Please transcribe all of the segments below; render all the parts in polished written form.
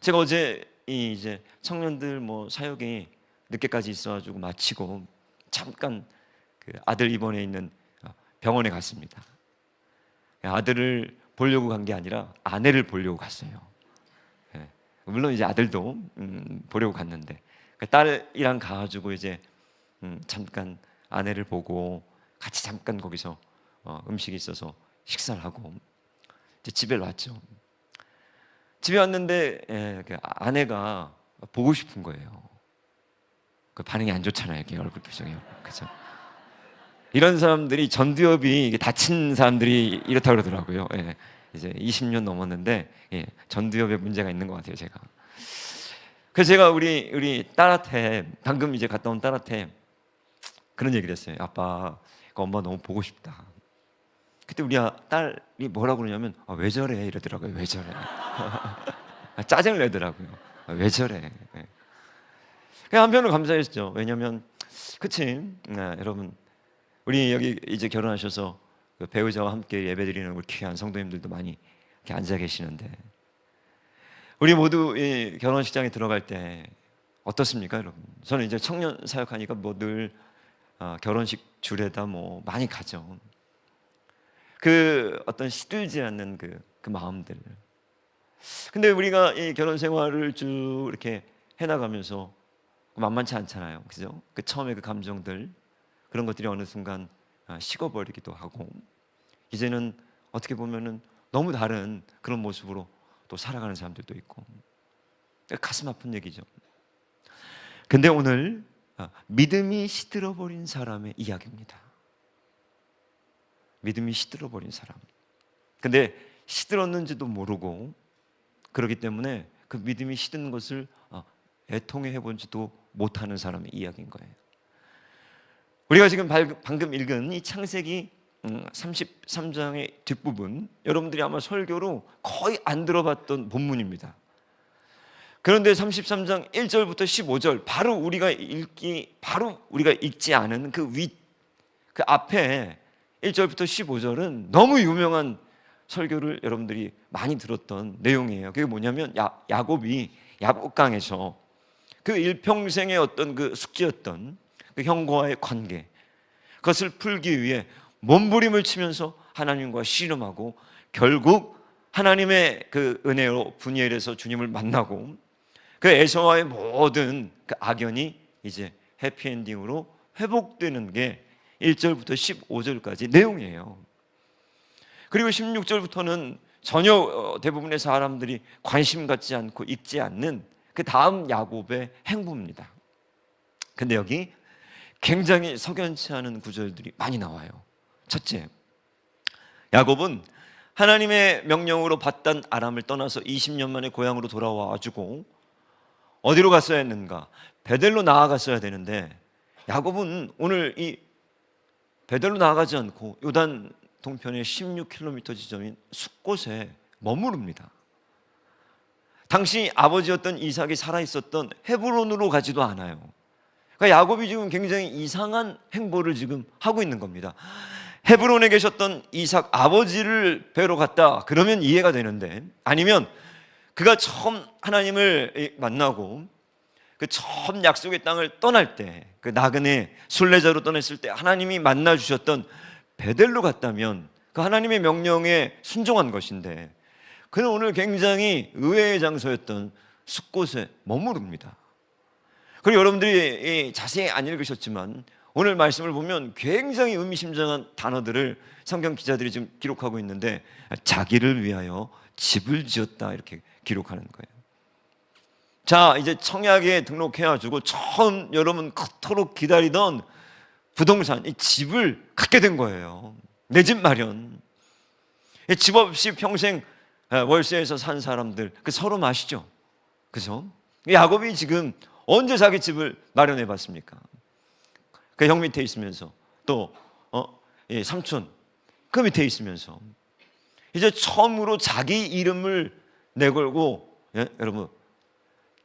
제가 어제 이제 청년들 뭐 사역이 늦게까지 있어가지고 마치고 잠깐 그 아들 입원해 있는 병원에 갔습니다. 아들을 보려고 간 게 아니라 아내를 보려고 갔어요. 예. 물론 이제 아들도 보려고 갔는데 딸이랑 가가지고 이제 잠깐 아내를 보고 같이 잠깐 거기서 음식이 있어서 식사를 하고 이제 집에 왔죠. 집에 왔는데 그 아내가 보고 싶은 거예요. 그 반응이 안 좋잖아요, 이렇게 얼굴 표정이. 그죠? 이런 사람들이 전두엽이 다친 사람들이 이렇다고 그러더라고요. 예, 이제 20년 넘었는데 전두엽에 문제가 있는 것 같아요, 제가. 그래서 제가 우리 딸한테 방금 이제 갔다 온 딸한테 그런 얘기를 했어요. 아빠, 엄마 너무 보고 싶다. 그때 우리 딸이 뭐라고 그러냐면 왜 저래 이러더라고요. 왜 저래. 짜증을 내더라고요. 왜 저래. 그냥 한편으로 감사했죠. 왜냐하면 그치 여러분, 우리 여기 이제 결혼하셔서 그 배우자와 함께 예배드리는 우리 귀한 성도님들도 많이 이렇게 앉아 계시는데, 우리 모두 이 결혼식장에 들어갈 때 어떻습니까, 여러분? 저는 이제 청년 사역하니까 뭐 늘 결혼식 줄에다 뭐 많이 가죠. 그 어떤 시들지 않는 그 마음들. 근데 우리가 이 결혼 생활을 쭉 이렇게 해나가면서 만만치 않잖아요, 그죠? 그 처음에 그 감정들, 그런 것들이 어느 순간 식어버리기도 하고, 이제는 어떻게 보면은 너무 다른 그런 모습으로 또 살아가는 사람들도 있고, 가슴 아픈 얘기죠. 근데 오늘 믿음이 시들어버린 사람의 이야기입니다. 믿음이 시들어버린 사람. 근데 시들었는지도 모르고, 그렇기 때문에 그 믿음이 시든 것을 애통해 해본지도 못하는 사람의 이야기인 거예요. 우리가 지금 방금 읽은 이 창세기 33장의 뒷부분, 여러분들이 아마 설교로 거의 안 들어봤던 본문입니다. 그런데 33장 1절부터 15절, 바로 우리가 읽지 않은 그 앞에 1절부터 15절은 너무 유명한 설교를 여러분들이 많이 들었던 내용이에요. 그게 뭐냐면 야곱이 야복강에서 그 일평생의 어떤 그 숙제였던 그 형과의 관계, 그것을 풀기 위해 몸부림을 치면서 하나님과 씨름하고, 결국 하나님의 그 은혜로 분이엘에서 주님을 만나고, 그 에서와의 모든 그 악연이 이제 해피엔딩으로 회복되는 게 1절부터 15절까지 내용이에요. 그리고 16절부터는 전혀 대부분의 사람들이 관심 갖지 않고 읽지 않는 그 다음 야곱의 행보입니다. 근데 여기 굉장히 석연치 않은 구절들이 많이 나와요. 첫째, 야곱은 하나님의 명령으로 밧단 아람을 떠나서 20년 만에 고향으로 돌아와가지고 어디로 갔어야 했는가? 베델로 나아갔어야 되는데, 야곱은 오늘 이 베델로 나아가지 않고 요단 동편의 16km 지점인 숫곳에 머무릅니다. 당시 아버지였던 이삭이 살아있었던 헤브론으로 가지도 않아요. 그러니까 야곱이 지금 굉장히 이상한 행보를 지금 하고 있는 겁니다. 헤브론에 계셨던 이삭 아버지를 뵈러 갔다 그러면 이해가 되는데, 아니면 그가 처음 하나님을 만나고 그 처음 약속의 땅을 떠날 때, 그 나그네 순례자로 떠났을 때 하나님이 만나 주셨던 베델로 갔다면 그 하나님의 명령에 순종한 것인데, 그는 오늘 굉장히 의외의 장소였던 숫곳에 머무릅니다. 그리고 여러분들이 자세히 안 읽으셨지만 오늘 말씀을 보면 굉장히 의미심장한 단어들을 성경 기자들이 지금 기록하고 있는데, 자기를 위하여 집을 지었다 이렇게 기록하는 거예요. 자, 이제 청약에 등록해가지고 처음 여러분 그토록 기다리던 부동산, 이 집을 갖게 된 거예요. 내 집 마련. 집 없이 평생 월세에서 산 사람들, 그 서로 아시죠? 그죠? 야곱이 지금 언제 자기 집을 마련해 봤습니까? 그 형 밑에 있으면서, 또 삼촌 그 밑에 있으면서 이제 처음으로 자기 이름을 내걸고, 여러분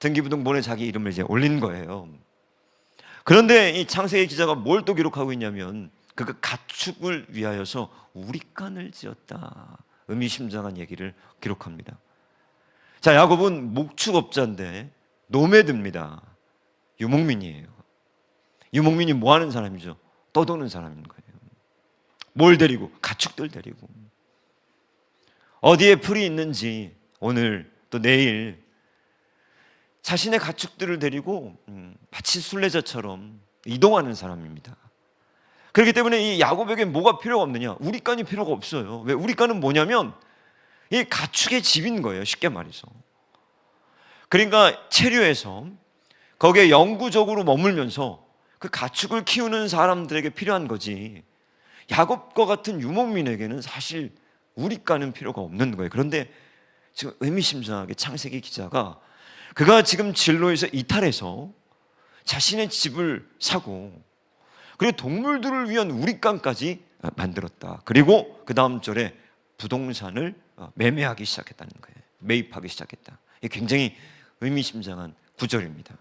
등기부등본에 자기 이름을 이제 올린 거예요. 그런데 이 창세기 기자가 뭘 또 기록하고 있냐면, 그 가축을 위하여서 우리간을 지었다, 의미심장한 얘기를 기록합니다. 자, 야곱은 목축업자인데 노매드입니다. 유목민이에요. 유목민이 뭐 하는 사람이죠? 떠도는 사람인 거예요. 뭘 데리고? 가축들 데리고. 어디에 풀이 있는지 오늘 또 내일 자신의 가축들을 데리고 마치 순례자처럼 이동하는 사람입니다. 그렇기 때문에 이 야곱에게 뭐가 필요가 없느냐? 우리간이 필요가 없어요. 왜? 우리간은 뭐냐면 이 가축의 집인 거예요. 쉽게 말해서. 그러니까 체류해서 거기에 영구적으로 머물면서 그 가축을 키우는 사람들에게 필요한 거지, 야곱과 같은 유목민에게는 사실 우리간은 필요가 없는 거예요. 그런데 지금 의미심장하게 창세기 기자가 그가 지금 진로에서 이탈해서 자신의 집을 사고 그리고 동물들을 위한 우리간까지 만들었다. 그리고 그 다음 절에 부동산을 매매하기 시작했다는 거예요. 매입하기 시작했다. 이게 굉장히 의미심장한 구절입니다.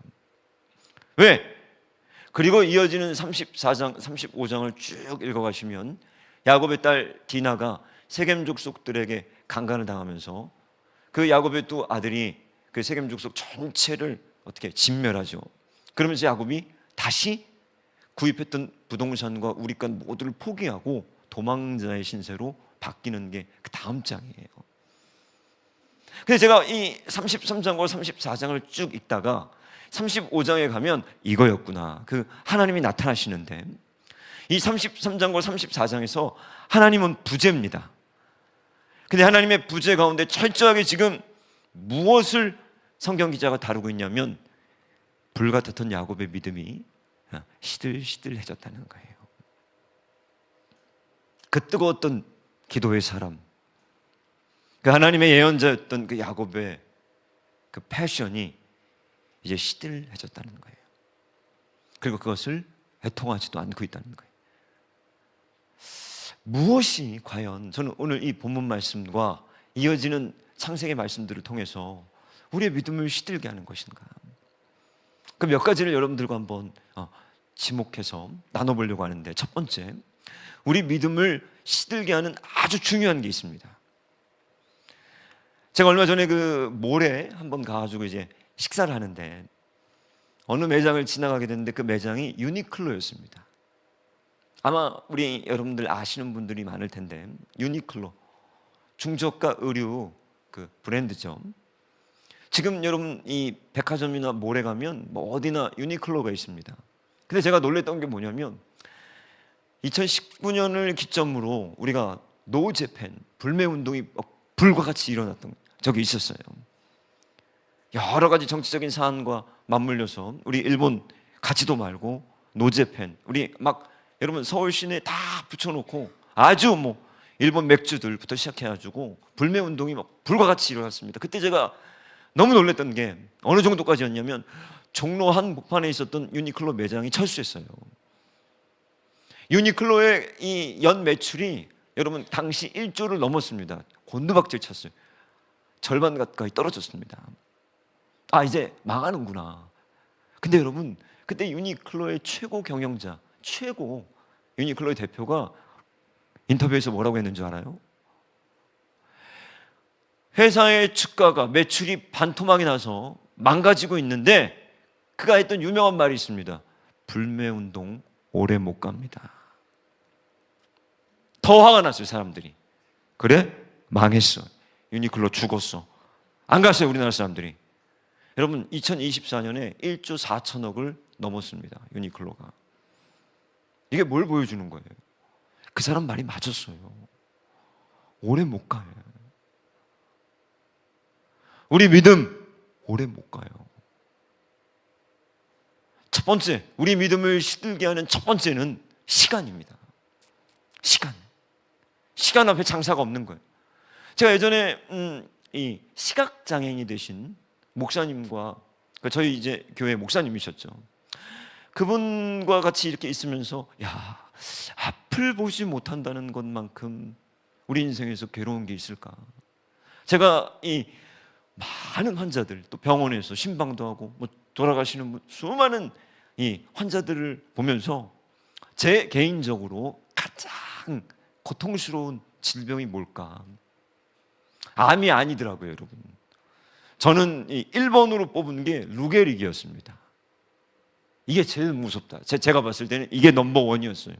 왜? 그리고 이어지는 34장, 35장을 쭉 읽어가시면 야곱의 딸 디나가 세겜 족속들에게 강간을 당하면서 그 야곱의 두 아들이 그 세겜 족속 전체를 어떻게 진멸하죠. 그러면서 야곱이 다시 구입했던 부동산과 우리간 모두를 포기하고 도망자의 신세로 바뀌는 게 그 다음 장이에요. 그래서 제가 이 33장과 34장을 쭉 읽다가 35장에 가면 이거였구나. 그 하나님이 나타나시는데 이 33장과 34장에서 하나님은 부재입니다. 근데 하나님의 부재 가운데 철저하게 지금 무엇을 성경 기자가 다루고 있냐면 불같았던 야곱의 믿음이 시들시들해졌다는 거예요. 그 뜨거웠던 기도의 사람, 그 하나님의 예언자였던 그 야곱의 그 패션이 이제 시들해졌다는 거예요. 그리고 그것을 애통하지도 않고 있다는 거예요. 무엇이 과연 저는 오늘 이 본문 말씀과 이어지는 창세기 말씀들을 통해서 우리의 믿음을 시들게 하는 것인가? 그 몇 가지를 여러분들과 한번 지목해서 나눠보려고 하는데, 첫 번째, 우리 믿음을 시들게 하는 아주 중요한 게 있습니다. 제가 얼마 전에 그 몰에 한번 가가지고 이제 식사를 하는데 어느 매장을 지나가게 됐는데 그 매장이 유니클로였습니다. 아마 우리 여러분들 아시는 분들이 많을 텐데 유니클로, 중저가 의류 그 브랜드죠. 지금 여러분 이 백화점이나 몰에 가면 뭐 어디나 유니클로가 있습니다. 근데 제가 놀랬던 게 뭐냐면 2019년을 기점으로 우리가 노재팬, 불매운동이 불과 같이 일어났던 적이 있었어요. 여러 가지 정치적인 사안과 맞물려서 우리 일본 가지도 말고 노재팬, 우리 막 여러분 서울 시내에 다 붙여놓고 아주 뭐 일본 맥주들부터 시작해가지고 불매운동이 막 불과 같이 일어났습니다. 그때 제가 너무 놀랐던 게 어느 정도까지였냐면 종로 한 복판에 있었던 유니클로 매장이 철수했어요. 유니클로의 이 연 매출이 여러분 당시 1조를 넘었습니다. 곤두박질 쳤어요. 절반 가까이 떨어졌습니다. 아, 이제 망하는구나. 근데 여러분 그때 유니클로의 최고 경영자, 최고 유니클로의 대표가 인터뷰에서 뭐라고 했는 줄 알아요? 회사의 주가가, 매출이 반토막이 나서 망가지고 있는데 그가 했던 유명한 말이 있습니다. 불매운동 오래 못 갑니다. 더 화가 났어요, 사람들이. 그래? 망했어. 유니클로 죽었어. 안 갔어요, 우리나라 사람들이. 여러분 2024년에 1조 4천억을 넘었습니다, 유니클로가. 이게 뭘 보여주는 거예요? 그 사람 말이 맞았어요. 오래 못 가요. 우리 믿음 오래 못 가요. 첫 번째, 우리 믿음을 시들게 하는 첫 번째는 시간입니다. 시간 앞에 장사가 없는 거예요. 제가 예전에 이 시각장애인이 되신 목사님과 저희 이제 교회 목사님이셨죠. 그분과 같이 이렇게 있으면서 야, 앞을 보지 못한다는 것만큼 우리 인생에서 괴로운 게 있을까? 제가 이 많은 환자들, 또 병원에서 신방도 하고 뭐 돌아가시는 수많은 이 환자들을 보면서 제 개인적으로 가장 고통스러운 질병이 뭘까? 암이 아니더라고요, 여러분. 저는 이 1번으로 뽑은 게 루게릭이었습니다. 이게 제일 무섭다. 제가 봤을 때는 이게 넘버원이었어요.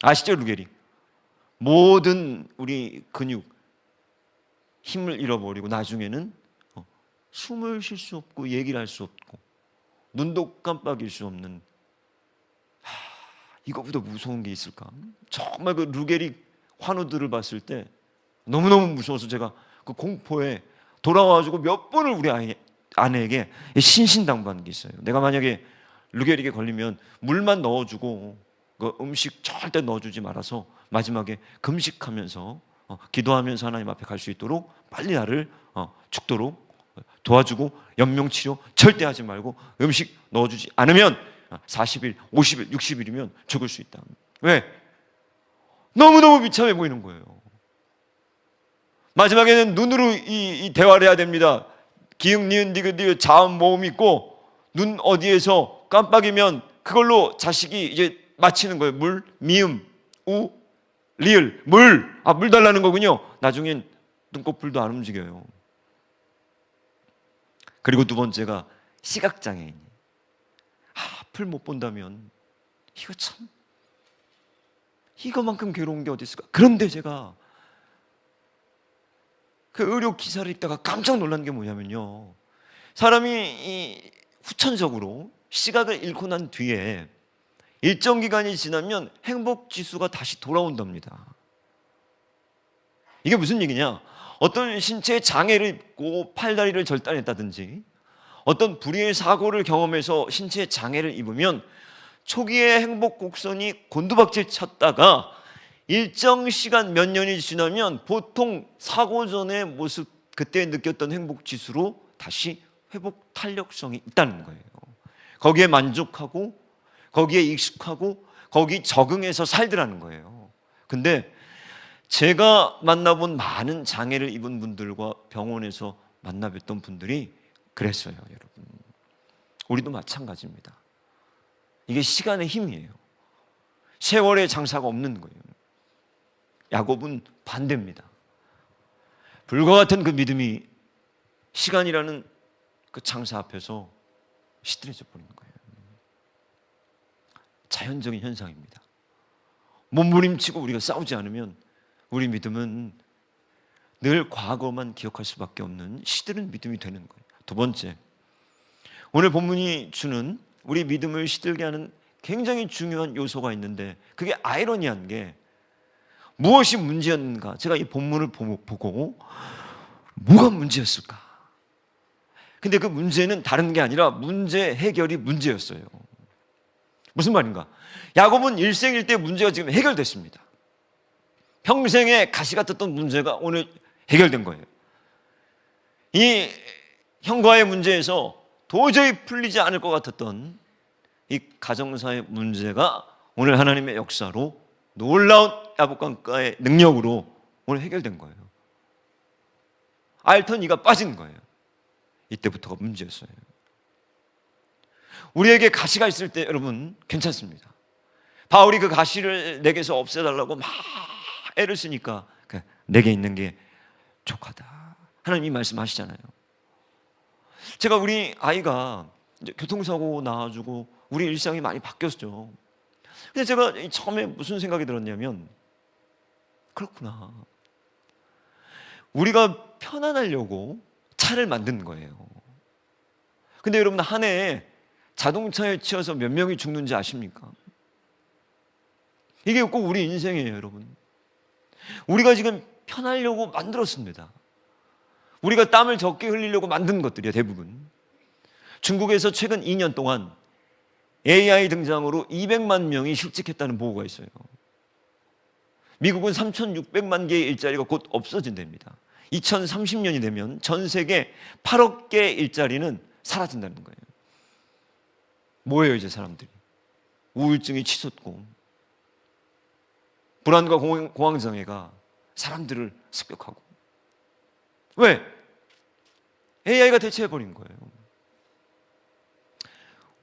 아시죠, 루게릭? 모든 우리 근육, 힘을 잃어버리고 나중에는 숨을 쉴 수 없고 얘기를 할 수 없고 눈도 깜빡일 수 없는, 이거보다 무서운 게 있을까? 정말 그 루게릭 환우들을 봤을 때 너무너무 무서워서 제가 그 공포에 돌아와가지고 몇 번을 우리 아내에게 신신당부한 게 있어요. 내가 만약에 루게릭에 걸리면 물만 넣어주고 그 음식 절대 넣어주지 말아서 마지막에 금식하면서 기도하면서 하나님 앞에 갈 수 있도록 빨리 나를 죽도록 도와주고, 연명치료 절대 하지 말고 음식 넣어주지 않으면 40일, 50일, 60일이면 죽을 수 있다. 왜? 너무너무 비참해 보이는 거예요. 마지막에는 눈으로 이 대화를 해야 됩니다. 기역, 니은, 디귿, 자음, 모음 있고 눈 어디에서 깜빡이면 그걸로 자식이 이제 맞히는 거예요. 물, 미음, 우, 리을, 물. 물 달라는 거군요. 나중엔 눈꺼풀도 안 움직여요. 그리고 두 번째가 시각장애인. 앞을 못 본다면 이거만큼 괴로운 게 어디 있을까? 그런데 제가 그 의료 기사를 읽다가 깜짝 놀란 게 뭐냐면요, 사람이 후천적으로 시각을 잃고 난 뒤에 일정 기간이 지나면 행복 지수가 다시 돌아온답니다. 이게 무슨 얘기냐? 어떤 신체 장애를 입고 팔다리를 절단했다든지 어떤 불의의 사고를 경험해서 신체 장애를 입으면 초기의 행복 곡선이 곤두박질 쳤다가 일정 시간 몇 년이 지나면 보통 사고 전의 모습, 그때 느꼈던 행복 지수로 다시 회복 탄력성이 있다는 거예요. 거기에 만족하고 거기에 익숙하고 거기 적응해서 살더라는 거예요. 근데 제가 만나본 많은 장애를 입은 분들과 병원에서 만나뵀던 분들이 그랬어요, 여러분. 우리도 마찬가지입니다. 이게 시간의 힘이에요. 세월의 장사가 없는 거예요. 야곱은 반대입니다. 불과 같은 그 믿음이 시간이라는 그 장사 앞에서 시들해져 버리는 거예요. 자연적인 현상입니다. 몸부림치고 우리가 싸우지 않으면 우리 믿음은 늘 과거만 기억할 수밖에 없는 시들은 믿음이 되는 거예요. 두 번째, 오늘 본문이 주는 우리 믿음을 시들게 하는 굉장히 중요한 요소가 있는데, 그게 아이러니한 게 무엇이 문제였는가? 제가 이 본문을 보고 뭐가 문제였을까? 근데 그 문제는 다른 게 아니라 문제 해결이 문제였어요. 무슨 말인가? 야곱은 일생일대 문제가 지금 해결됐습니다. 평생에 가시 같았던 문제가 오늘 해결된 거예요. 이 형과의 문제에서 도저히 풀리지 않을 것 같았던 이 가정사의 문제가 오늘 하나님의 역사로 놀라운 야복강가의 능력으로 오늘 해결된 거예요. 앓던 이가 빠진 거예요. 이때부터가 문제였어요. 우리에게 가시가 있을 때 여러분 괜찮습니다. 바울이 그 가시를 내게서 없애달라고 막 애를 쓰니까 내게 있는 게 족하다, 하나님이 말씀하시잖아요. 제가 우리 아이가 이제 교통사고 나가지고 우리 일상이 많이 바뀌었죠. 근데 제가 처음에 무슨 생각이 들었냐면, 그렇구나, 우리가 편안하려고 차를 만든 거예요. 근데 여러분, 한 해에 자동차에 치여서 몇 명이 죽는지 아십니까? 이게 꼭 우리 인생이에요, 여러분. 우리가 지금 편하려고 만들었습니다. 우리가 땀을 적게 흘리려고 만든 것들이에요, 대부분. 중국에서 최근 2년 동안 AI 등장으로 200만 명이 실직했다는 보고가 있어요. 미국은 3,600만 개의 일자리가 곧 없어진답니다. 2030년이 되면 전 세계 8억 개의 일자리는 사라진다는 거예요. 뭐예요, 이제 사람들이? 우울증이 치솟고 불안과 공황장애가 사람들을 습격하고. 왜? AI가 대체해버린 거예요.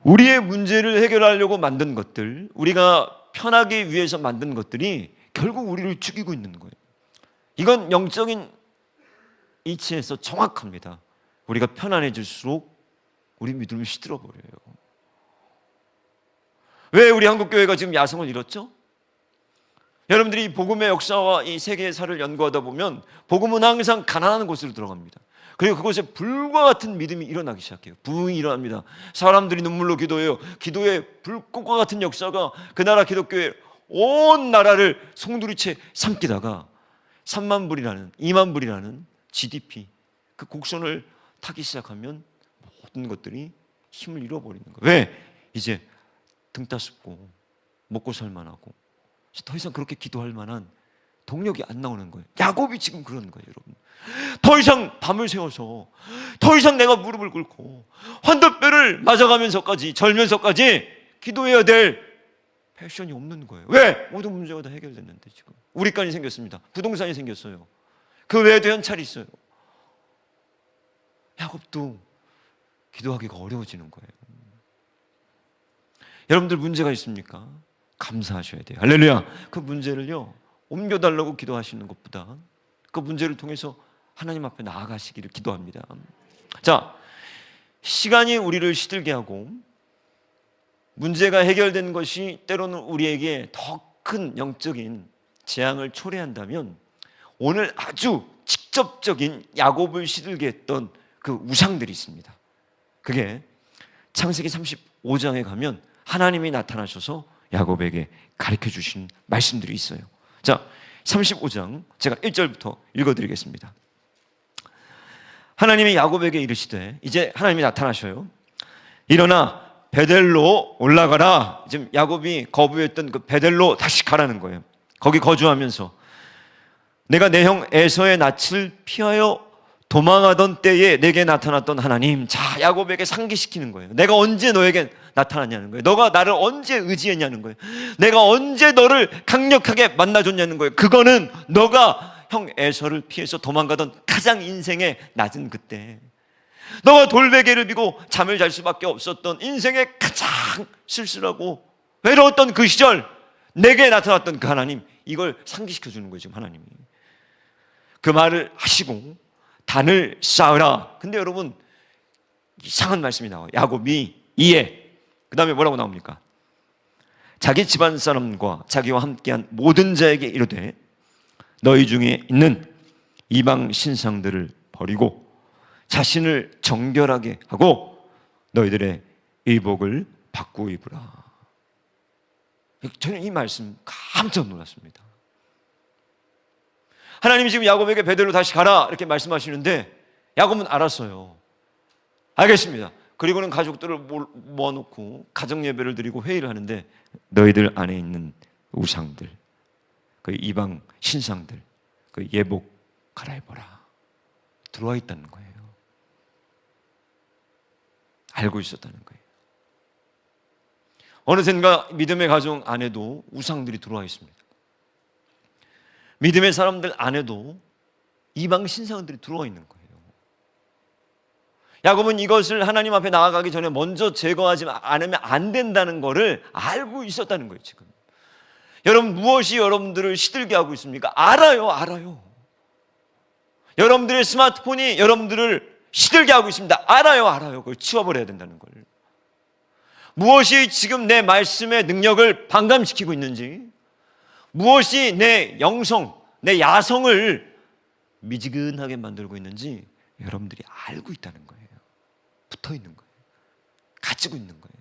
우리의 문제를 해결하려고 만든 것들, 우리가 편하기 위해서 만든 것들이 결국 우리를 죽이고 있는 거예요. 이건 영적인 이치에서 정확합니다. 우리가 편안해질수록 우리 믿음을 시들어 버려요. 왜 우리 한국교회가 지금 야성을 잃었죠? 여러분들이 복음의 역사와 이 세계사를 연구하다 보면 복음은 항상 가난한 곳으로 들어갑니다. 그리고 그곳에 불과 같은 믿음이 일어나기 시작해요. 부흥이 일어납니다. 사람들이 눈물로 기도해요. 기도의 불꽃과 같은 역사가 그 나라 기독교의 온 나라를 송두리째 삼키다가 3만 불이라는 2만 불이라는 GDP 그 곡선을 타기 시작하면 모든 것들이 힘을 잃어버리는 거예요. 왜? 이제 등 따숩고 먹고 살만하고 더 이상 그렇게 기도할 만한 동력이 안 나오는 거예요. 야곱이 지금 그러는 거예요, 여러분. 더 이상 밤을 새워서 더 이상 내가 무릎을 꿇고 환도뼈를 맞아가면서까지 절면서까지 기도해야 될 패션이 없는 거예요. 왜? 모든 문제가 다 해결됐는데 지금 우리간이 생겼습니다. 부동산이 생겼어요. 그 외에도 현찰이 있어요. 야곱도 기도하기가 어려워지는 거예요. 여러분들 문제가 있습니까? 감사하셔야 돼요. 할렐루야. 그 문제를요 옮겨달라고 기도하시는 것보다 그 문제를 통해서 하나님 앞에 나아가시기를 기도합니다. 자, 시간이 우리를 시들게 하고 문제가 해결된 것이 때로는 우리에게 더 큰 영적인 재앙을 초래한다면 오늘 아주 직접적인 야곱을 시들게 했던 그 우상들이 있습니다. 그게 창세기 35장에 가면 하나님이 나타나셔서 야곱에게 가르쳐 주신 말씀들이 있어요. 자, 35장 제가 1절부터 읽어드리겠습니다. 하나님이 야곱에게 이르시되, 이제 하나님이 나타나셔요. 일어나 베델로 올라가라. 지금 야곱이 거부했던 그 베델로 다시 가라는 거예요. 거기 거주하면서 내가 내 형 에서의 낯을 피하여 도망하던 때에 내게 나타났던 하나님. 자, 야곱에게 상기시키는 거예요. 내가 언제 너에게 나타났냐는 거예요. 너가 나를 언제 의지했냐는 거예요. 내가 언제 너를 강력하게 만나줬냐는 거예요. 그거는 너가 형 에서를 피해서 도망가던 가장 인생의 낮은 그때, 너가 돌베개를 비고 잠을 잘 수밖에 없었던 인생의 가장 쓸쓸하고 외로웠던 그 시절, 내게 나타났던 그 하나님, 이걸 상기시켜 주는 거예요. 지금 하나님이 그 말을 하시고 단을 쌓으라. 근데 여러분 이상한 말씀이 나와요. 야곱이 이에 그 다음에 뭐라고 나옵니까? 자기 집안 사람과 자기와 함께한 모든 자에게 이르되 너희 중에 있는 이방 신상들을 버리고 자신을 정결하게 하고 너희들의 의복을 바꾸어 입으라. 저는 이 말씀 깜짝 놀랐습니다. 하나님이 지금 야곱에게 베델로 다시 가라 이렇게 말씀하시는데 야곱은 알았어요. 알겠습니다. 그리고는 가족들을 모아놓고 가정예배를 드리고 회의를 하는데 너희들 안에 있는 우상들, 그 이방 신상들, 그 예복 갈아입어라. 들어와 있다는 거예요. 알고 있었다는 거예요. 어느샌가 믿음의 가정 안에도 우상들이 들어와 있습니다. 믿음의 사람들 안에도 이방 신상들이 들어와 있는 거예요. 야곱은 이것을 하나님 앞에 나아가기 전에 먼저 제거하지 않으면 안 된다는 것을 알고 있었다는 거예요. 지금 여러분, 무엇이 여러분들을 시들게 하고 있습니까? 알아요. 여러분들의 스마트폰이 여러분들을 시들게 하고 있습니다. 알아요. 그걸 치워버려야 된다는 걸. 무엇이 지금 내 말씀의 능력을 반감시키고 있는지, 무엇이 내 영성, 내 야성을 미지근하게 만들고 있는지 여러분들이 알고 있다는 거예요. 붙어 있는 거예요. 가지고 있는 거예요.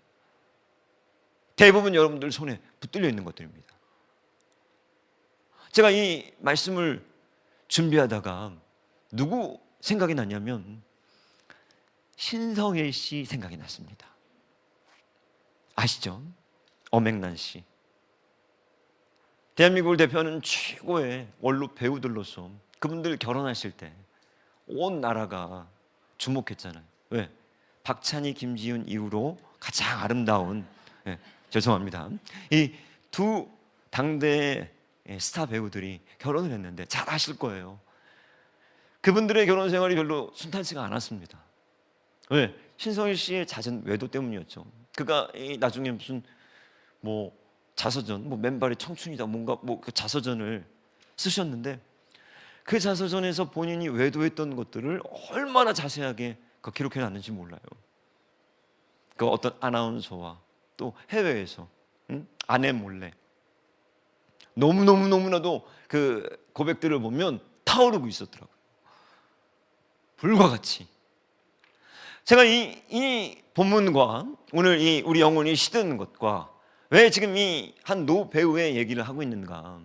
대부분 여러분들 손에 붙들려 있는 것들입니다. 제가 이 말씀을 준비하다가 누구 생각이 났냐면 신성일 씨 생각이 났습니다. 아시죠? 엄앵란 씨. 대한민국을 대표하는 최고의 원로 배우들로서 그분들 결혼하실 때 온 나라가 주목했잖아요. 왜? 박찬희, 김지훈 이후로 가장 아름다운, 죄송합니다. 이 두 당대의 스타 배우들이 결혼을 했는데 잘 아실 거예요. 그분들의 결혼 생활이 별로 순탄치가 않았습니다. 왜? 신성일 씨의 잦은 외도 때문이었죠. 그가 나중에 무슨 자서전, 맨발의 청춘이다 뭔가 그 자서전을 쓰셨는데 그 자서전에서 본인이 외도했던 것들을 얼마나 자세하게 그 기록해 놨는지 몰라요. 그 어떤 아나운서와 또 해외에서 아내 몰래 너무나도 그 고백들을 보면 타오르고 있었더라고요. 불과 같이. 제가 이 본문과 오늘 이 우리 영혼이 시드는 것과 왜 지금 이 한 노 배우의 얘기를 하고 있는가,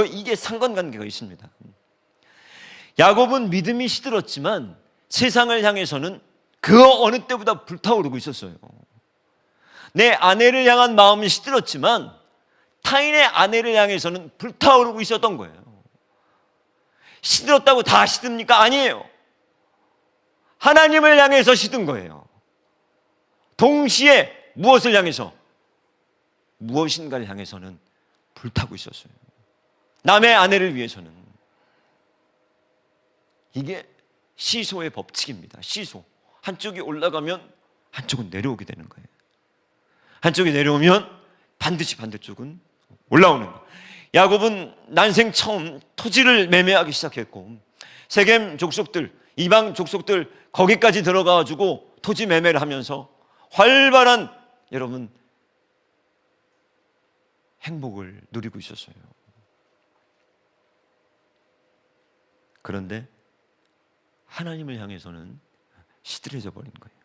이게 상관관계가 있습니다. 야곱은 믿음이 시들었지만 세상을 향해서는 그 어느 때보다 불타오르고 있었어요. 내 아내를 향한 마음이 시들었지만 타인의 아내를 향해서는 불타오르고 있었던 거예요. 시들었다고 다 시듭니까? 아니에요. 하나님을 향해서 시든 거예요. 동시에 무엇을 향해서? 무엇인가를 향해서는 불타고 있었어요. 남의 아내를 위해서는. 이게 시소의 법칙입니다. 시소. 한쪽이 올라가면 한쪽은 내려오게 되는 거예요. 한쪽이 내려오면 반드시 반대쪽은 올라오는 거예요. 야곱은 난생 처음 토지를 매매하기 시작했고, 세겜 족속들, 이방 족속들 거기까지 들어가가지고 토지 매매를 하면서 활발한, 여러분, 행복을 누리고 있었어요. 그런데 하나님을 향해서는 시들해져 버린 거예요.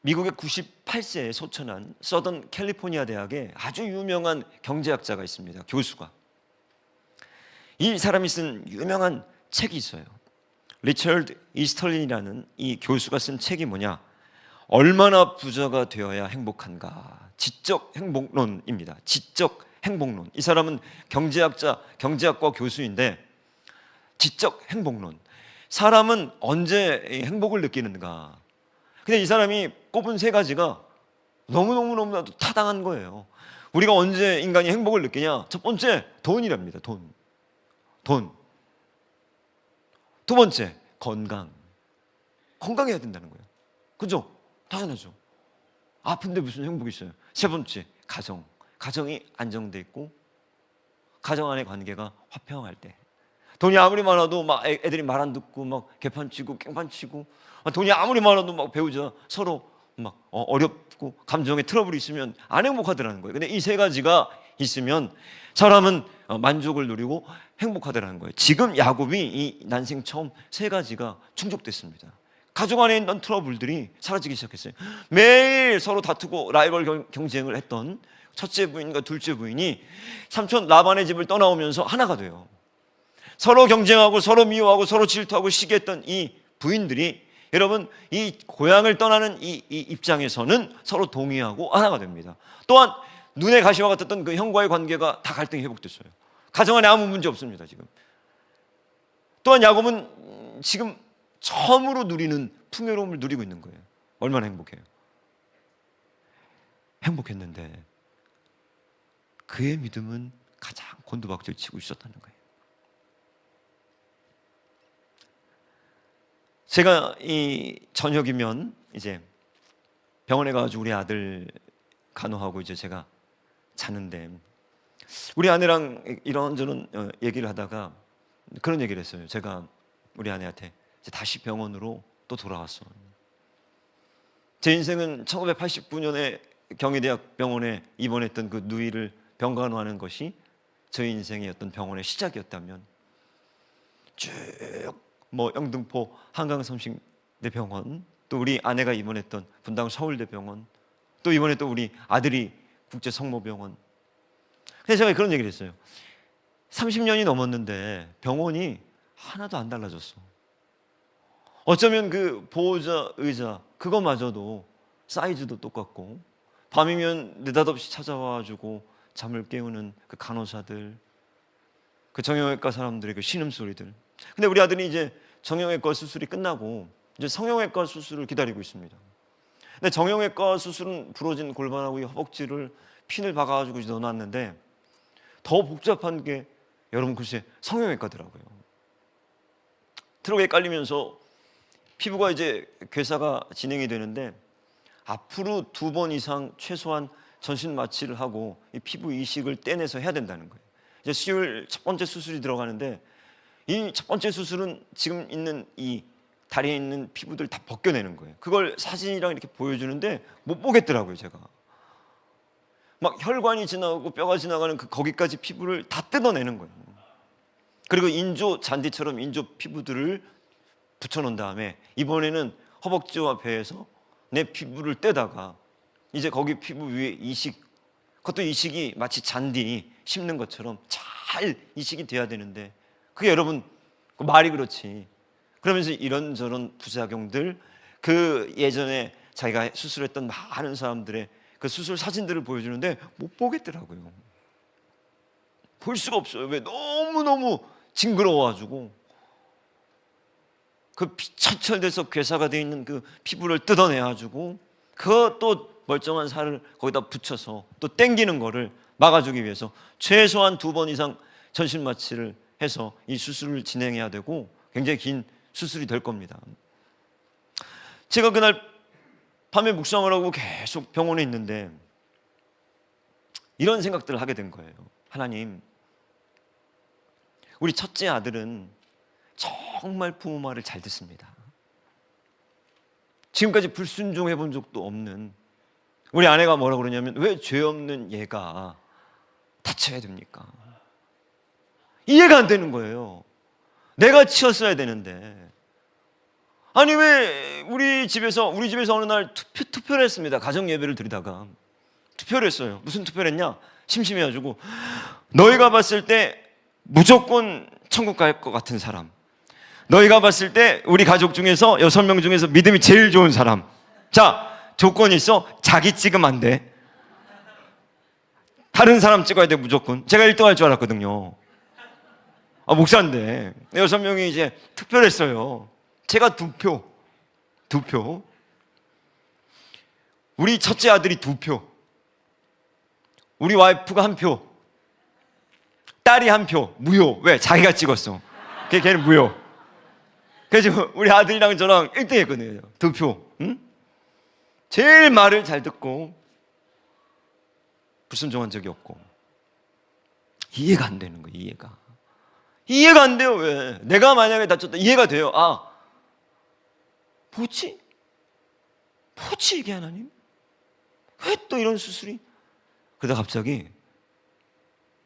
미국의 98세에 소천한 서던 캘리포니아 대학에 아주 유명한 경제학자가 있습니다. 교수가. 이 사람이 쓴 유명한 책이 있어요. 리처드 이스털린이라는 이 교수가 쓴 책이 뭐냐? 얼마나 부자가 되어야 행복한가? 지적 행복론입니다. 지적 행복론. 이 사람은 경제학과 교수인데, 지적 행복론. 사람은 언제 행복을 느끼는가? 근데 이 사람이 꼽은 세 가지가 너무나도 타당한 거예요. 우리가 언제 인간이 행복을 느끼냐? 첫 번째, 돈이랍니다. 돈. 두 번째, 건강해야 된다는 거예요. 그죠? 당연하죠. 아픈데 무슨 행복이 있어요? 세 번째, 가정이 안정돼 있고 가정 안의 관계가 화평할 때. 돈이 아무리 많아도 막 애들이 말 안 듣고 막 개판치고 깽판치고, 돈이 아무리 많아도 막 배우자 서로 막 어렵고 감정의 트러블이 있으면 안 행복하더라는 거예요. 근데 이 세 가지가 있으면 사람은 만족을 누리고 행복하더라는 거예요. 지금 야곱이 이 난생 처음 세 가지가 충족됐습니다. 가족 안에 있는 트러블들이 사라지기 시작했어요. 매일 서로 다투고 라이벌 경쟁을 했던 첫째 부인과 둘째 부인이 삼촌 라반의 집을 떠나오면서 하나가 돼요. 서로 경쟁하고 서로 미워하고 서로 질투하고 시기했던 이 부인들이, 여러분, 이 고향을 떠나는 이 입장에서는 서로 동의하고 하나가 됩니다. 또한 눈에 가시와 같았던 그 형과의 관계가 다 갈등이 회복됐어요. 가정 안에 아무 문제 없습니다. 지금. 또한 야곱은 지금 처음으로 누리는 풍요로움을 누리고 있는 거예요. 얼마나 행복해요. 행복했는데 그의 믿음은 가장 곤두박질 치고 있었다는 거예요. 제가 이 저녁이면 이제 병원에 가가지고 우리 아들 간호하고 이제 제가 자는데, 우리 아내랑 이런저런 얘기를 하다가 그런 얘기를 했어요. 제가 우리 아내한테 이제 다시 병원으로 또 돌아왔어. 제 인생은 1989년에 경희대학 병원에 입원했던 그 누이를 병간호하는 것이 저희 인생의 어떤 병원의 시작이었다면, 쭉 영등포 한강섬식대병원, 또 우리 아내가 입원했던 분당 서울대병원, 또 이번에 또 우리 아들이 국제성모병원. 그래서 제가 그런 얘기를 했어요. 30년이 넘었는데 병원이 하나도 안 달라졌어. 어쩌면 그 보호자 의자 그거마저도 사이즈도 똑같고, 밤이면 느닷없이 찾아와가지고 잠을 깨우는 그 간호사들, 그 정형외과 사람들의 그 신음소리들. 근데 우리 아들이 이제 정형외과 수술이 끝나고 이제 성형외과 수술을 기다리고 있습니다. 근데 정형외과 수술은 부러진 골반하고 이 허벅지를 핀을 박아가지고 넣어놨는데, 더 복잡한 게 여러분 글쎄 성형외과더라고요. 트럭에 깔리면서 피부가 이제 괴사가 진행이 되는데, 앞으로 2번 이상 최소한 전신 마취를 하고 이 피부 이식을 떼내서 해야 된다는 거예요. 이제 수요일 첫 번째 수술이 들어가는데, 이 첫 번째 수술은 지금 있는 이 다리에 있는 피부들 다 벗겨내는 거예요. 그걸 사진이랑 이렇게 보여주는데 못 보겠더라고요. 제가 막 혈관이 지나가고 뼈가 지나가는 그 거기까지 피부를 다 뜯어내는 거예요. 그리고 인조 잔디처럼 인조 피부들을 붙여놓은 다음에 이번에는 허벅지와 배에서 내 피부를 떼다가 이제 거기 피부 위에 이식, 그것도 이식이 마치 잔디 심는 것처럼 잘 이식이 돼야 되는데 그게 여러분 그 말이 그렇지. 그러면서 이런저런 부작용들, 그 예전에 자기가 수술했던 많은 사람들의 그 수술 사진들을 보여주는데 못 보겠더라고요. 볼 수가 없어요. 왜? 너무너무 징그러워가지고 그 피철철돼서 괴사가 되어 있는 그 피부를 뜯어내가지고 그것도 멀쩡한 살을 거기다 붙여서 또 땡기는 거를 막아주기 위해서 최소한 2번 이상 전신 마취를 해서 이 수술을 진행해야 되고 굉장히 긴 수술이 될 겁니다. 제가 그날 밤에 묵상을 하고 계속 병원에 있는데 이런 생각들을 하게 된 거예요. 하나님, 우리 첫째 아들은 정말 부모 말을 잘 듣습니다. 지금까지 불순종해 본 적도 없는, 우리 아내가 뭐라 그러냐면 왜 죄 없는 얘가 다쳐야 됩니까? 이해가 안 되는 거예요. 내가 치웠어야 되는데. 아니 왜 우리 집에서 어느 날 투표를 했습니다. 가정 예배를 드리다가 투표를 했어요. 무슨 투표를 했냐? 심심해가지고 너희가 봤을 때 무조건 천국 갈 것 같은 사람, 너희가 봤을 때 우리 가족 중에서 6명 중에서 믿음이 제일 좋은 사람. 자, 조건이 있어. 자기 찍으면 안 돼. 다른 사람 찍어야 돼 무조건. 제가 1등 할 줄 알았거든요. 목사인데 6명이 이제 투표를 했어요. 제가 2표. 우리 첫째 아들이 2표. 우리 와이프가 1표. 딸이 1표. 무효. 왜? 자기가 찍었어. 걔는 무효. 그래서 우리 아들이랑 저랑 1등 했거든요. 2표. 응? 제일 말을 잘 듣고 불순종한 적이 없고. 이해가 안 되는 거예요. 이해가 안 돼요. 왜? 내가 만약에 다쳤다 이해가 돼요. 뭐지 이게 하나님? 왜 또 이런 수술이? 그러다 갑자기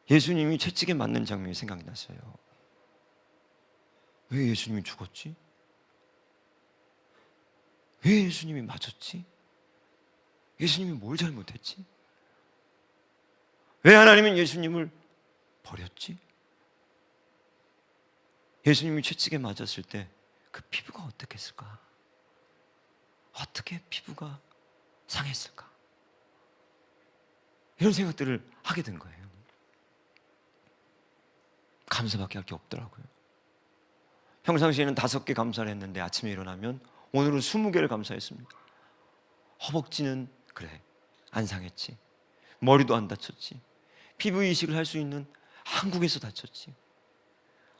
예수님이 채찍에 맞는 장면이 생각이 났어요. 왜 예수님이 죽었지? 왜 예수님이 맞았지? 예수님이 뭘 잘못했지? 왜 하나님은 예수님을 버렸지? 예수님이 채찍에 맞았을 때 그 피부가 어떻겠을까? 어떻게 피부가 상했을까? 이런 생각들을 하게 된 거예요. 감사밖에 할 게 없더라고요. 평상시에는 5개 감사를 했는데 아침에 일어나면 오늘은 20개를 감사했습니다. 허벅지는 그래 안 상했지, 머리도 안 다쳤지, 피부 이식을 할 수 있는 한국에서 다쳤지.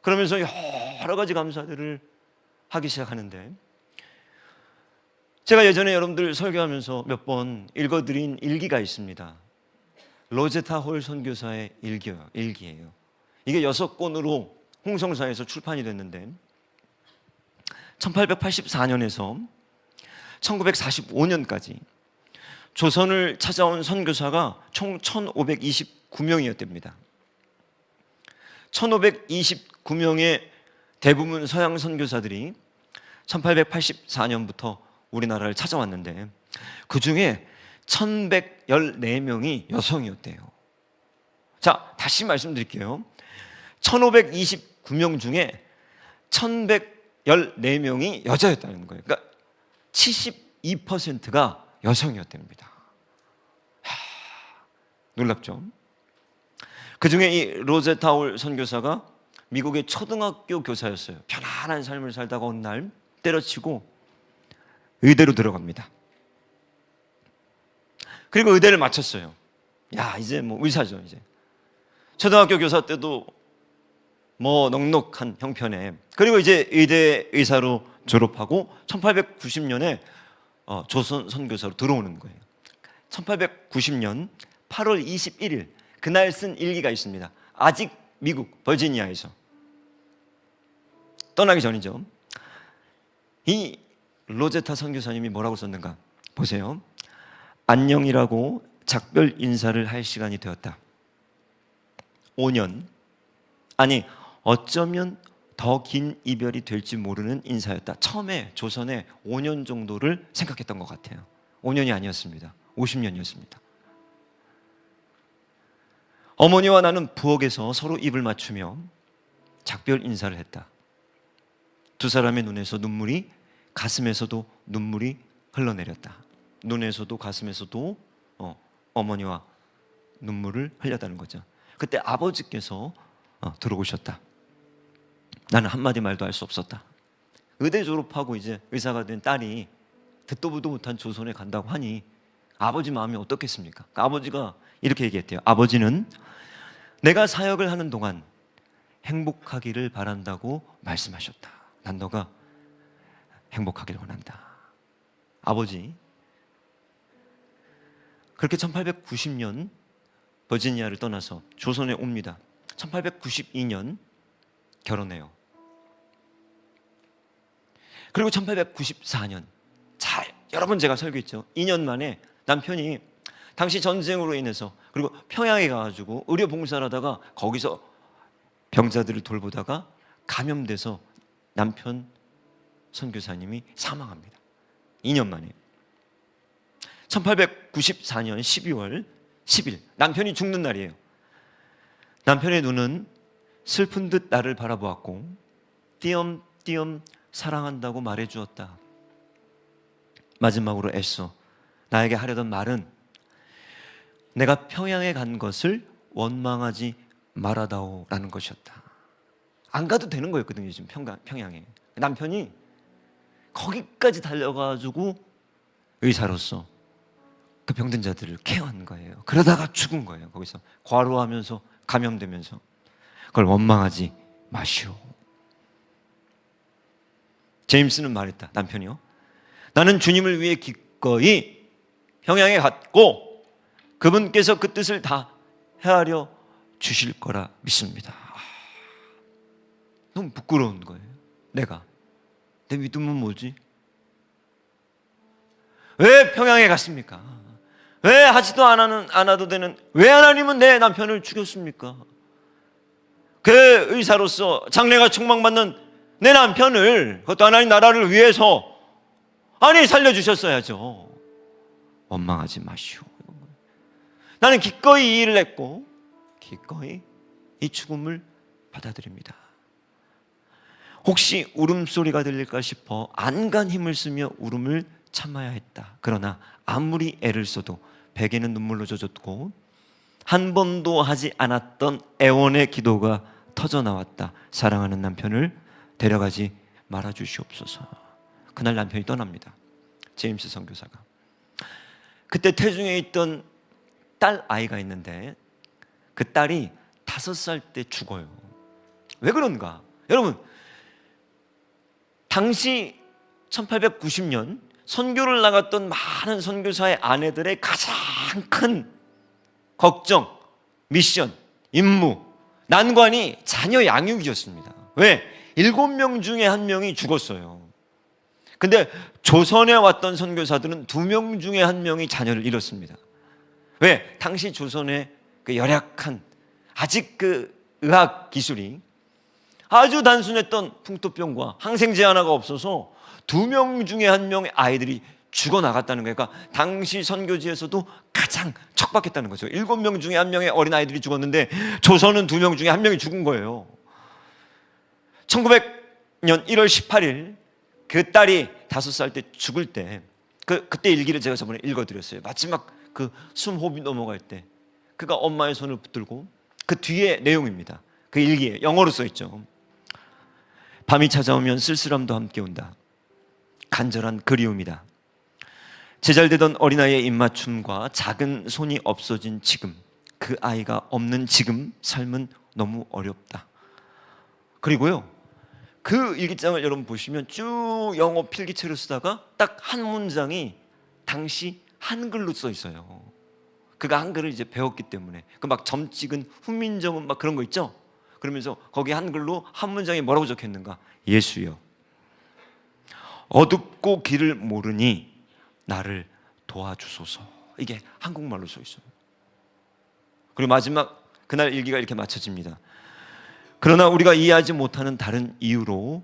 그러면서 여러 가지 감사들을 하기 시작하는데, 제가 예전에 여러분들 설교하면서 몇 번 읽어드린 일기가 있습니다. 로제타 홀 선교사의 일기예요. 이게 6권으로 홍성사에서 출판이 됐는데 1884년에서 1945년까지 조선을 찾아온 선교사가 총 1529명이었답니다. 1529명의 대부분 서양 선교사들이 1884년부터 우리나라를 찾아왔는데 그 중에 1114명이 여성이었대요. 자, 다시 말씀드릴게요. 1529명 중에 1114명이 여자였다는 거예요. 그러니까 72%가 여성이었답니다. 놀랍죠? 그 중에 이 로제타 홀 선교사가 미국의 초등학교 교사였어요. 편안한 삶을 살다가 어느 날 때려치고 의대로 들어갑니다. 그리고 의대를 마쳤어요. 이제 뭐 의사죠. 이제 초등학교 교사 때도 뭐 넉넉한 형편에, 그리고 이제 의대 의사로 졸업하고 1890년에 조선 선교사로 들어오는 거예요. 1890년 8월 21일 그날 쓴 일기가 있습니다. 아직 미국 버지니아에서 떠나기 전이죠. 이 로제타 선교사님이 뭐라고 썼는가 보세요. 안녕이라고 작별 인사를 할 시간이 되었다. 5년, 아니 어쩌면 더 긴 이별이 될지 모르는 인사였다. 처음에 조선에 5년 정도를 생각했던 것 같아요. 5년이 아니었습니다. 50년이었습니다. 어머니와 나는 부엌에서 서로 입을 맞추며 작별 인사를 했다. 두 사람의 눈에서 눈물이, 가슴에서도 눈물이 흘러내렸다. 눈에서도 가슴에서도 어머니와 눈물을 흘렸다는 거죠. 그때 아버지께서 들어오셨다. 나는 한마디 말도 할 수 없었다. 의대 졸업하고 이제 의사가 된 딸이 듣도 보도 못한 조선에 간다고 하니 아버지 마음이 어떻겠습니까? 그러니까 아버지가 이렇게 얘기했대요. 아버지는 내가 사역을 하는 동안 행복하기를 바란다고 말씀하셨다. 난 너가 행복하기를 원한다. 아버지. 그렇게 1890년 버지니아를 떠나서 조선에 옵니다. 1892년 결혼해요. 그리고 1894년, 자, 여러분 제가 설교했죠. 2년 만에 남편이 당시 전쟁으로 인해서 그리고 평양에 가가지고 의료 봉사를 하다가 거기서 병자들을 돌보다가 감염돼서 남편 선교사님이 사망합니다. 2년 만에. 1894년 12월 10일 남편이 죽는 날이에요. 남편의 눈은 슬픈 듯 나를 바라보았고 띄엄띄엄 사랑한다고 말해주었다. 마지막으로 애써 나에게 하려던 말은 내가 평양에 간 것을 원망하지 말아다오라는 것이었다. 안 가도 되는 거였거든요. 지금 평양에 남편이 거기까지 달려가지고 의사로서 그 병든 자들을 케어한 거예요. 그러다가 죽은 거예요. 거기서 과로하면서 감염되면서. 그걸 원망하지 마시오. 제임스는 말했다. 남편이요. 나는 주님을 위해 기꺼이 평양에 갔고 그분께서 그 뜻을 다 헤아려 주실 거라 믿습니다. 너무 부끄러운 거예요. 내가 내 믿음은 뭐지? 왜 평양에 갔습니까? 왜 하지도 않아도 되는, 왜 하나님은 내 남편을 죽였습니까? 그 의사로서 장래가 촉망받는 내 남편을, 그것도 하나님 나라를 위해서 아니 살려주셨어야죠. 원망하지 마시오. 나는 기꺼이 이 일을 했고 기꺼이 이 죽음을 받아들입니다. 혹시 울음소리가 들릴까 싶어 안간 힘을 쓰며 울음을 참아야 했다. 그러나 아무리 애를 써도 베개는 눈물로 젖었고 한 번도 하지 않았던 애원의 기도가 터져나왔다. 사랑하는 남편을 데려가지 말아주시옵소서. 그날 남편이 떠납니다. 제임스 선교사가. 그때 태중에 있던 딸 아이가 있는데 그 딸이 5살 때 죽어요. 왜 그런가? 여러분, 당시 1890년 선교를 나갔던 많은 선교사의 아내들의 가장 큰 걱정, 미션, 임무, 난관이 자녀 양육이었습니다. 왜? 7명 중에 1명이 죽었어요. 근데 조선에 왔던 선교사들은 2명 중에 1명이 자녀를 잃었습니다. 왜? 당시 조선의 그 열악한, 아직 그 의학 기술이 아주 단순했던 풍토병과 항생제 하나가 없어서 2명 중에 1명의 아이들이 죽어나갔다는 거예요. 그러니까 당시 선교지에서도 가장 척박했다는 거죠. 7명 중에 1명의 어린아이들이 죽었는데 조선은 2명 중에 1명이 죽은 거예요. 1900년 1월 18일 그 딸이 5살 때 죽을 때 그때 일기를 제가 저번에 읽어드렸어요. 마지막 그 숨호흡이 넘어갈 때 그가 엄마의 손을 붙들고 그 뒤에 내용입니다. 그 일기에 영어로 써있죠. 밤이 찾아오면 쓸쓸함도 함께 온다. 간절한 그리움이다. 제잘되던 어린아이의 입맞춤과 작은 손이 없어진 지금, 그 아이가 없는 지금 삶은 너무 어렵다. 그리고요, 그 일기장을 여러분 보시면 쭉 영어 필기체로 쓰다가 딱 한 문장이 당시 한글로 써 있어요. 그가 한글을 이제 배웠기 때문에 그 막 점 찍은 훈민정음 막 그런 거 있죠. 그러면서 거기 한글로 한 문장에 뭐라고 적혀있는가? 예수여, 어둡고 길을 모르니 나를 도와주소서. 이게 한국말로 써 있어요. 그리고 마지막 그날 일기가 이렇게 마쳐집니다. 그러나 우리가 이해하지 못하는 다른 이유로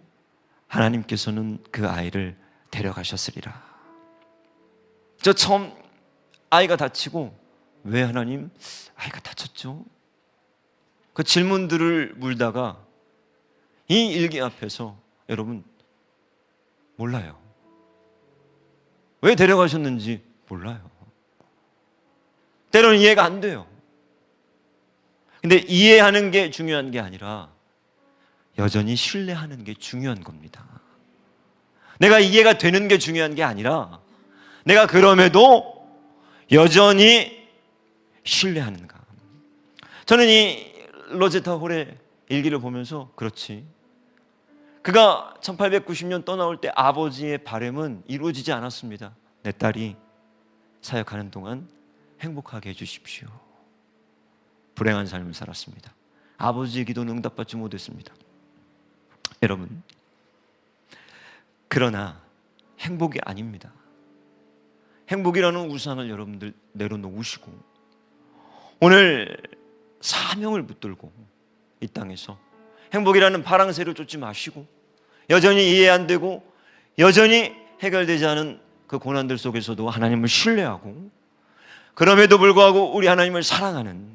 하나님께서는 그 아이를 데려가셨으리라. 저 처음 아이가 다치고, 왜 하나님 아이가 다쳤죠? 그 질문들을 물다가 이 일기 앞에서 여러분 몰라요. 왜 데려가셨는지 몰라요. 때로는 이해가 안 돼요. 근데 이해하는 게 중요한 게 아니라 여전히 신뢰하는 게 중요한 겁니다. 내가 이해가 되는 게 중요한 게 아니라 내가 그럼에도 여전히 신뢰하는가. 저는 이 로제타 홀의 일기를 보면서 그렇지, 그가 1890년 떠나올 때 아버지의 바람은 이루어지지 않았습니다. 내 딸이 사역하는 동안 행복하게 해주십시오. 불행한 삶을 살았습니다. 아버지의 기도는 응답받지 못했습니다. 여러분, 그러나 행복이 아닙니다. 행복이라는 우상을 여러분들 내려놓으시고 오늘 사명을 붙들고 이 땅에서 행복이라는 파랑새를 쫓지 마시고, 여전히 이해 안 되고 여전히 해결되지 않은 그 고난들 속에서도 하나님을 신뢰하고, 그럼에도 불구하고 우리 하나님을 사랑하는,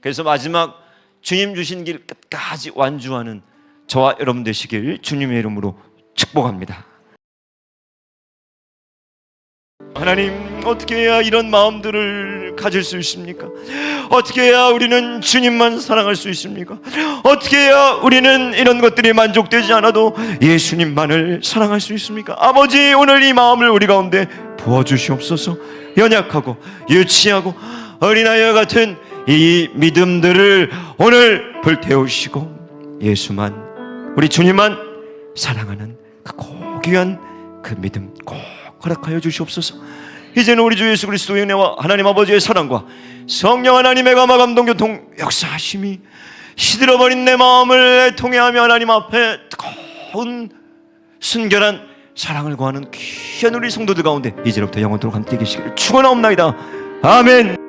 그래서 마지막 주님 주신 길 끝까지 완주하는 저와 여러분 되시길 주님의 이름으로 축복합니다. 하나님, 어떻게 해야 이런 마음들을 가질 수 있습니까? 어떻게 해야 우리는 주님만 사랑할 수 있습니까? 어떻게 해야 우리는 이런 것들이 만족되지 않아도 예수님만을 사랑할 수 있습니까? 아버지, 오늘 이 마음을 우리 가운데 부어주시옵소서. 연약하고 유치하고 어린아이와 같은 이 믿음들을 오늘 불태우시고 예수만, 우리 주님만 사랑하는 그 고귀한 그 믿음 꼭 허락하여 주시옵소서. 이제는 우리 주 예수 그리스도의 은혜와 하나님 아버지의 사랑과 성령 하나님의 감화 감동 교통 역사하심이 시들어버린 내 마음을 통해하며 하나님 앞에 뜨거운 순결한 사랑을 구하는 귀한 우리 성도들 가운데 이제부터 영원토록 함께 계시기를 축원하옵나이다. 아멘.